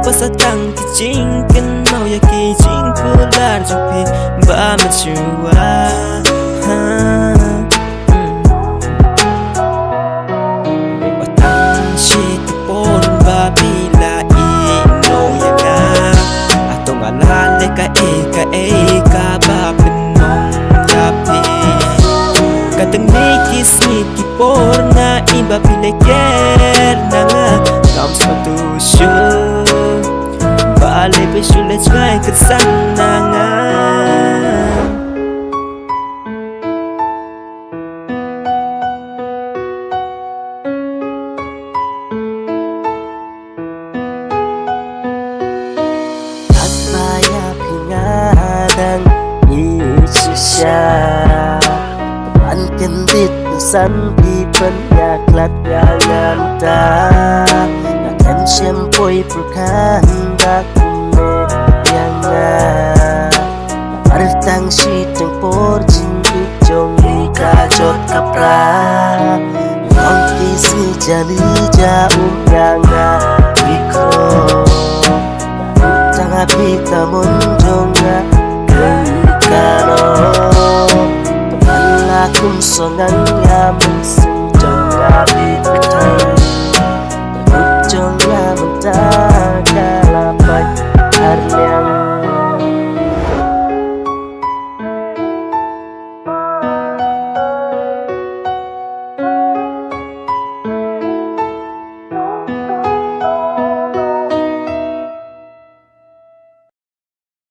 pasatang kijing kan mau ya kijing pular jupi ba menjua batang shit por ba bila ino ya nga atong alale ka ba penong yapi kateng nikis niki por na iba pileker na nga kam smatusyo bale besulet ngai kesanangan Atmaya pingadang isusya Teman kendit nusan pipen yaklat yanganta Nakan siyempoy perkanda kume yanga Nakartang siteng porjing ijong kajot kapra Yang kisi jali jaum yanga mikro Pita munjongnya kano Teman lakum songang ya